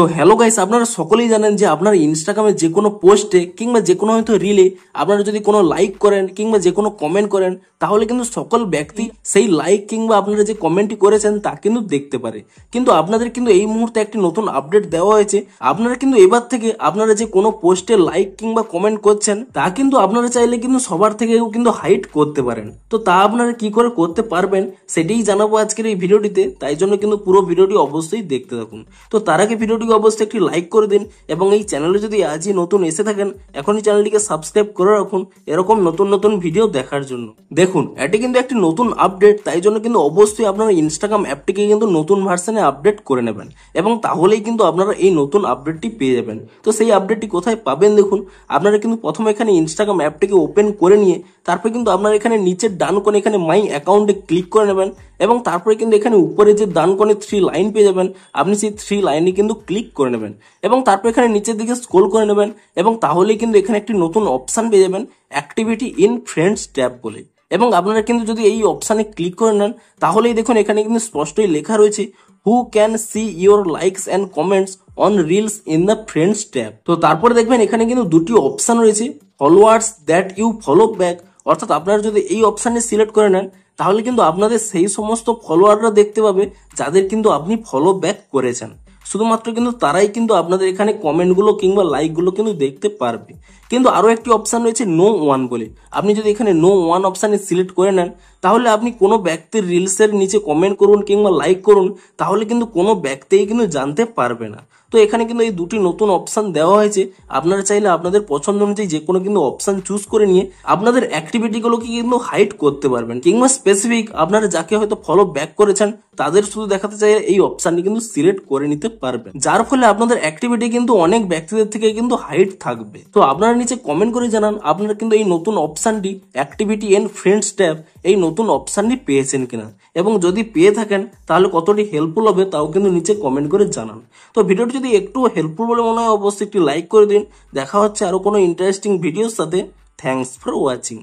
তো hello guys, আপনারা সকলেই জানেন যে আপনারা ইনস্টাগ্রামে যে কোনো পোস্টে কিংবা যে কোনো হয়তো রিলে আপনারা যদি কোনো লাইক করেন কিংবা যে কোনো কমেন্ট করেন, তাহলে কিন্তু সকল ব্যক্তি সেই লাইক কিংবা আপনারা যে কমেন্টটি করেছেন তা কিন্তু দেখতে পারে। কিন্তু আপনাদের কিন্তু এই মুহূর্তে একটি নতুন আপডেট দেওয়া হয়েছে। আপনারা কিন্তু এবার থেকে আপনারা যে কোনো পোস্টে লাইক কিংবা কমেন্ট করছেন তা কিন্তু আপনারা চাইলে কিন্তু সবার থেকেও কিন্তু হাইড করতে পারেন। তো তা আপনারা কি করে করতে পারবেন সেটাই জানাবো আজকের এই ভিডিওটিতে, তাই জন্য কিন্তু পুরো ভিডিওটি অবশ্যই দেখতে থাকুন। তো তার আগে ভিডিওটিকে অবশ্যই একটি লাইক করে দিন এবং এই চ্যানেলে যদি আজই নতুন এসে থাকেন এখনই চ্যানেলটিকে সাবস্ক্রাইব করে রাখুন এরকম নতুন নতুন ভিডিও দেখার জন্য। দেখুন, এটি কিন্তু একটি নতুন আপডেট, তাই জন্য কিন্তু অবশ্যই আপনারা ইনস্টাগ্রাম অ্যাপটিকে কিন্তু নতুন ভার্সনে আপডেট করে নেবেন এবং তাহলেই কিন্তু আপনারা এই নতুন আপডেটটি পেয়ে যাবেন। তো সেই আপডেটটি কোথায় পাবেন দেখুন, আপনারা কিন্তু প্রথমে এখানে ইনস্টাগ্রাম অ্যাপটিকে ওপেন করে নিয়ে তারপর কিন্তু আপনারা এখানে নিচের ডান কোণে এখানে মাই অ্যাকাউন্টে ক্লিক করে নেবেন এবং তারপরে কিন্তু এখানে উপরে যে ডান কোণে 3 লাইন পেয়ে যাবেন, আপনি সেই 3 লাইনে কিন্তু ক্লিক করে নেবেন এবং তারপর এখানে নিচের দিকে স্ক্রল করে নেবেন এবং তাহলেই কিন্তু এখানে একটি নতুন অপশন পেয়ে যাবেন অ্যাক্টিভিটি ইন ফ্রেন্ডস ট্যাব বলে। এবং আপনারা কিন্তু যদি এই অপশানে ক্লিক করে নেন তাহলেই দেখুন এখানে কিন্তু স্পষ্টই লেখা রয়েছে who can see your likes and comments on reels in the friends tab. তো তারপরে দেখবেন এখানে কিন্তু দুটি অপশান রয়েছে, followers that you follow back, অর্থাৎ আপনারা যদি এই অপশানে সিলেক্ট করে নেন তাহলে কিন্তু আপনাদের সেই সমস্ত ফলোয়াররা দেখতে পাবে যাদের কিন্তু আপনি ফলো ব্যাক করেছেন। শুধুমাত্র কিন্তু তারাই কিন্তু আপনাদের এখানে কমেন্টগুলো কিংবা লাইকগুলো কিন্তু দেখতে পারবে। কিন্তু আরও একটি অপশান রয়েছে নো ওয়ান বলে, আপনি যদি এখানে নো ওয়ান অপশানে সিলেক্ট করে নেন তাহলে আপনি কোনো ব্যক্তির রিলসের নিচে কমেন্ট করুন কিংবা লাইক করুন তাহলে কিন্তু কোনো ব্যক্তিই কিন্তু জানতে পারবে না। তো এখানে কিন্তু এই দুটি নতুন অপশান দেওয়া হয়েছে, আপনারা চাইলে আপনাদের পছন্দ অনুযায়ী যে কোনো কিন্তু অপশান চুজ করে নিয়ে আপনাদের অ্যাক্টিভিটিগুলোকে কিন্তু হাইড করতে পারবেন কিংবা স্পেসিফিক আপনারা যাকে হয়তো ফলো ব্যাক করেছেন তাদের শুধু দেখাতে চাইলে এই অপশানটি কিন্তু সিলেক্ট করে নিতে পারবেন, যার ফলে আপনাদের অ্যাক্টিভিটি কিন্তু অনেক ব্যক্তিদের থেকে কিন্তু হাইড থাকবে। তো আপনারা নিচে কমেন্ট করে জানান আপনারা কিন্তু এই নতুন অপশানটি অ্যাক্টিভিটি এন্ড ফ্রেন্ডস ট্যাব এই নতুন অপশানটি পেয়েছেন কিনা এবং যদি পেয়ে থাকেন তাহলে কতটি হেল্পফুল হবে তাও কিন্তু নিচে কমেন্ট করে জানান। তো ভিডিওটি যদি একটু হেল্পফুল বলে মনে হয় অবশ্যই একটি লাইক করে দিন। দেখা হচ্ছে আরো কোনো ইন্টারেস্টিং ভিডিওর সাথে। Thanks for watching.